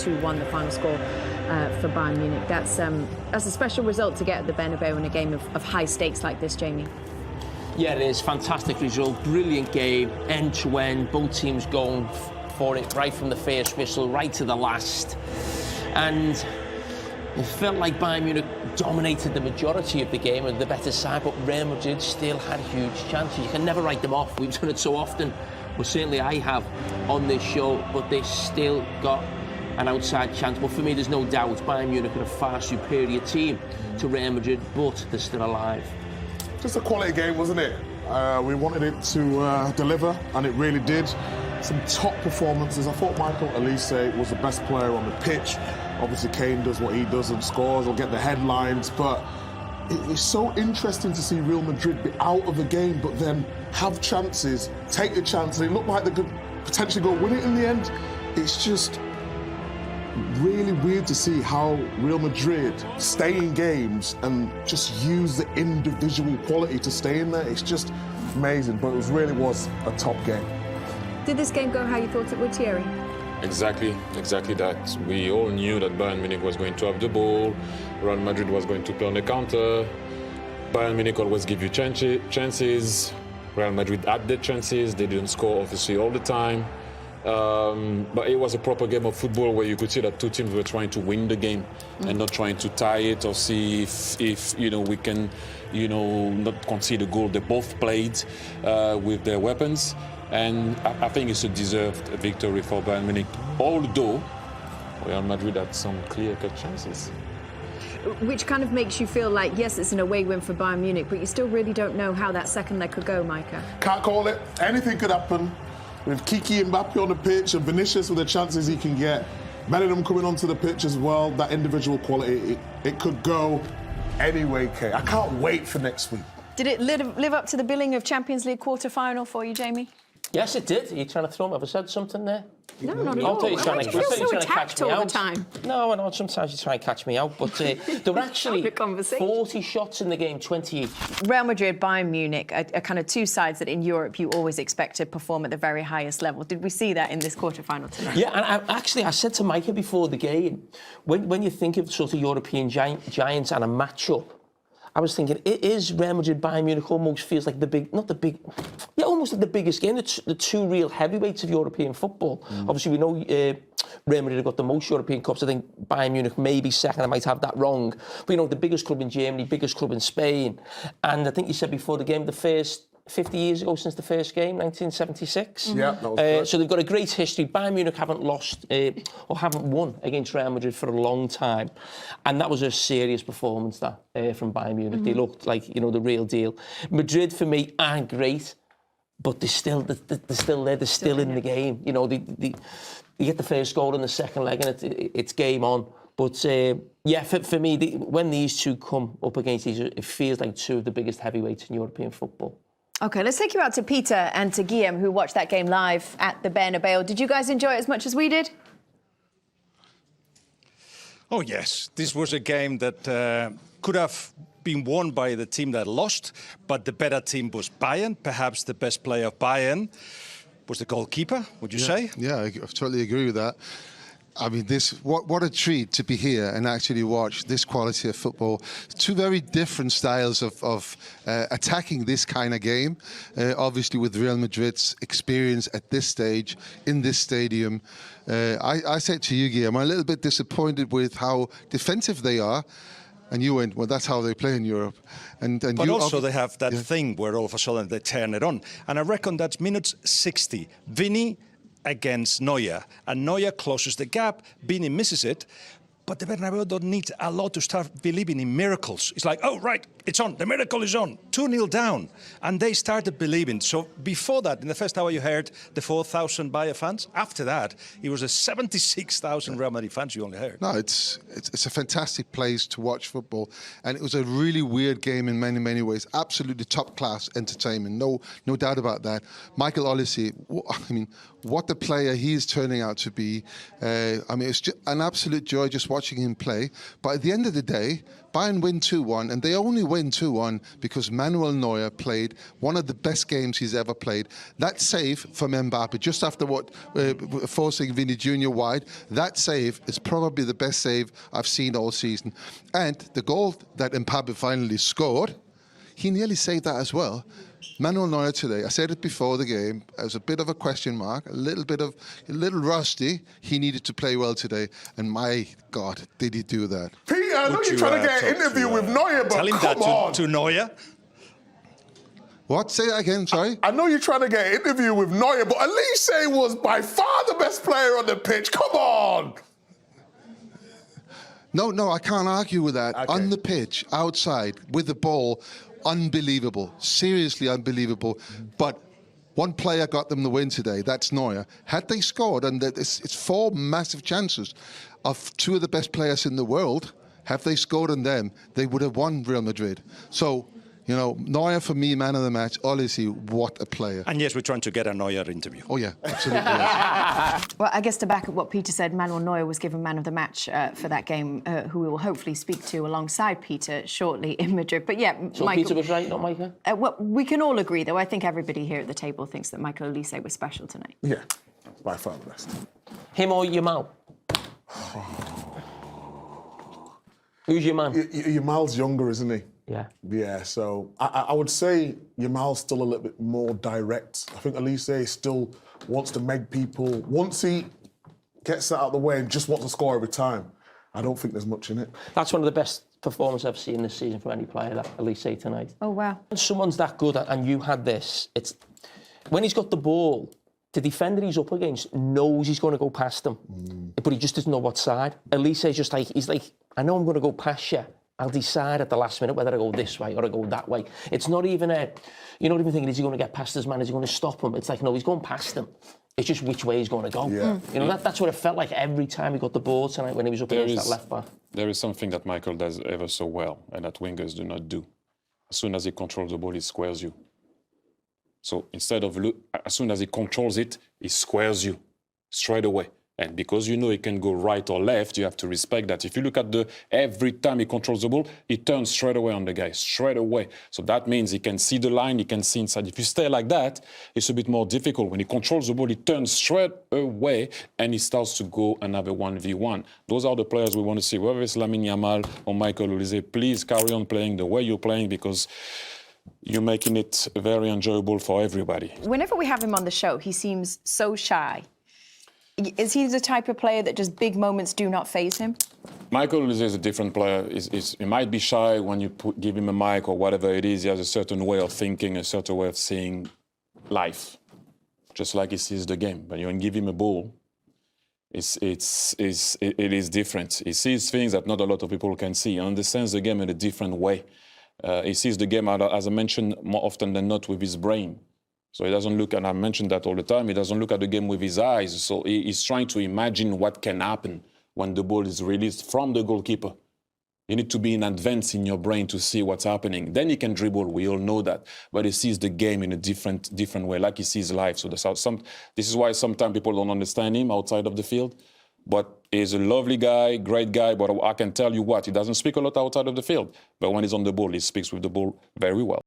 2-1, the final score for Bayern Munich. That's a special result to get at the Bernabéu in a game of high stakes like this, Jamie. Yeah, it is. Fantastic result. Brilliant game, end to end. Both teams going for it right from the first whistle, right to the last. And it felt like Bayern Munich dominated the majority of the game and the better side, but Real Madrid still had huge chances. You can never write them off. We've done it so often. Well, certainly I have on this show, but they still got an outside chance. But for me, there's no doubt Bayern Munich are a far superior team to Real Madrid, but they're still alive. Just a quality game, wasn't it? We wanted it to deliver, and it really did. Some top performances. I thought Michael Olise was the best player on the pitch. Obviously, Kane does what he does and scores. He'll get the headlines, but it's so interesting to see Real Madrid be out of the game, but then have chances, take the chance. They look like they could potentially go win it in the end. It's just really weird to see how Real Madrid stay in games and just use the individual quality to stay in there. It's just amazing, but it really was a top game. Did this game go how you thought it would, Thierry? Exactly that. We all knew that Bayern Munich was going to have the ball, Real Madrid was going to play on the counter. Bayern Munich always give you chances. Real Madrid had their chances. They didn't score, obviously, all the time. But it was a proper game of football where you could see that two teams were trying to win the game and not trying to tie it or see if we can, not concede a goal. They both played with their weapons. And I think it's a deserved victory for Bayern Munich, although Real Madrid had some clear-cut chances. Which kind of makes you feel like, yes, it's an away win for Bayern Munich, but you still really don't know how that second leg could go, Micah. Can't call it. Anything could happen. With Kiki and Mbappe on the pitch and Vinicius with the chances he can get, Bellingham coming onto the pitch as well, that individual quality, it could go any way, Kay. I can't wait for next week. Did it live up to the billing of Champions League quarter-final for you, Jamie? Yes, it did. Are you trying to throw me? Have I said something there? No, not at all. Why do you feel so attacked all the time? No, I know. Sometimes you try and catch me out. But there were actually 40 shots in the game, 20 each. Real Madrid, Bayern Munich are kind of two sides that in Europe you always expect to perform at the very highest level. Did we see that in this quarter-final tonight? Yeah, and I said to Micah before the game, when you think of sort of European giants and a match-up, I was thinking, is Real Madrid, Bayern Munich almost feels like almost like the biggest game, the two real heavyweights of European football. Obviously, we know Real Madrid have got the most European cups. I think Bayern Munich maybe second. I might have that wrong. But, the biggest club in Germany, biggest club in Spain. And I think you said before the game, the first 50 years ago since the first game, 1976. Yeah, that was correct. So they've got a great history. Bayern Munich haven't lost or haven't won against Real Madrid for a long time. And that was a serious performance, that, from Bayern Munich. They looked like, the real deal. Madrid, for me, aren't great, but they're still there. They're still in the game. They get the first goal in the second leg and it's game on. But, for me, when these two come up against each other, it feels like two of the biggest heavyweights in European football. OK, let's take you out to Peter and to Guillaume, who watched that game live at the Bernabéu. Did you guys enjoy it as much as we did? Oh, yes. This was a game that could have been won by the team that lost, but the better team was Bayern. Perhaps the best player of Bayern was the goalkeeper, would you say? Yeah, I totally agree with that. I mean, what a treat to be here and actually watch this quality of football. Two very different styles of attacking this kind of game. Obviously, with Real Madrid's experience at this stage, in this stadium. I said to you, Guillaume, I'm a little bit disappointed with how defensive they are. And you went, well, that's how they play in Europe. But also they have that thing where all of a sudden they turn it on. And I reckon that's minutes 60. Vini against Neuer, and Neuer closes the gap. Vini misses it, but the Bernabéu don't need a lot to start believing in miracles. It's like, oh, right, it's on, the miracle is on. 2-0 down, and they started believing. So before that, in the first hour, you heard the 4,000 Bayern fans. After that, it was the 76,000 Real Madrid fans you only heard. No, it's a fantastic place to watch football, and it was a really weird game in many, many ways. Absolutely top-class entertainment, no doubt about that. Michael Olise, I mean, what the player he is turning out to be. It's just an absolute joy just watching him play. But at the end of the day, Bayern win 2-1, and they only win 2-1 because Manuel Neuer played one of the best games he's ever played. That save from Mbappe, just after forcing Vini Jr. wide, that save is probably the best save I've seen all season. And the goal that Mbappe finally scored, he nearly saved that as well. Manuel Neuer today, I said it before the game, as a bit of a question mark, a little rusty. He needed to play well today, and my God, did he do that? Peter, I know you're trying to get an interview with Neuer, but tell him come on. to Neuer. What? Say that again, sorry? I know you're trying to get an interview with Neuer, but Elise was by far the best player on the pitch. Come on! No, I can't argue with that. Okay. On the pitch, outside, with the ball, unbelievable. Seriously unbelievable. But one player got them the win today. That's Neuer. Had they scored, and it's 4 massive chances of 2 of the best players in the world, have they scored on them, they would have won Real Madrid. So, you know, Neuer for me, man of the match. Olise, what a player. And yes, we're trying to get a Neuer interview. Oh, yeah, absolutely. Yes. Well, I guess to back up what Peter said, Manuel Neuer was given man of the match for that game, who we will hopefully speak to alongside Peter shortly in Madrid. But yeah, So Michael, Peter was right, not Micah? well, we can all agree, though. I think everybody here at the table thinks that Michael Olise was special tonight. Yeah, by far the best. Him or Yamal? Who's your man? Yamal's younger, isn't he? Yeah. Yeah, so I would say Yamal's still a little bit more direct. I think Elise still wants to make people, once he gets that out of the way and just wants to score every time, I don't think there's much in it. That's one of the best performances I've seen this season from any player, that Elise tonight. Oh, wow. When someone's that good, and you had this, it's when he's got the ball, the defender he's up against knows he's going to go past him, but he just doesn't know what side. Elise is just like, he's like, I know I'm going to go past you. I'll decide at the last minute whether I go this way or I go that way. It's not even you're not even thinking, is he going to get past his man? Is he going to stop him? It's like, no, he's going past him. It's just which way he's going to go. Yeah. You know, that's what it felt like every time he got the ball tonight when he was up against that left back. There is something that Michael does ever so well and that wingers do not do. As soon as he controls the ball, he squares you. So instead of as soon as he controls it, he squares you straight away. And because you know he can go right or left, you have to respect that. If you look at every time he controls the ball, he turns straight away on the guy, straight away. So that means he can see the line, he can see inside. If you stay like that, it's a bit more difficult. When he controls the ball, he turns straight away and he starts to go another 1v1. Those are the players we want to see. Whether it's Lamine Yamal or Michael Olise, please carry on playing the way you're playing because you're making it very enjoyable for everybody. Whenever we have him on the show, he seems so shy. Is he the type of player that just big moments do not faze him? Michael Olise is a different player. He might be shy when you give him a mic or whatever it is. He has a certain way of thinking, a certain way of seeing life, just like he sees the game. But you can give him a ball, it is different. He sees things that not a lot of people can see. He understands the game in a different way. He sees the game, as I mentioned, more often than not with his brain. So he doesn't look, and I mention that all the time, he doesn't look at the game with his eyes. So he's trying to imagine what can happen when the ball is released from the goalkeeper. You need to be in advance in your brain to see what's happening. Then he can dribble, we all know that. But he sees the game in a different way, like he sees life. So this is why sometimes people don't understand him outside of the field. But he's a lovely guy, great guy, but I can tell you what, he doesn't speak a lot outside of the field. But when he's on the ball, he speaks with the ball very well.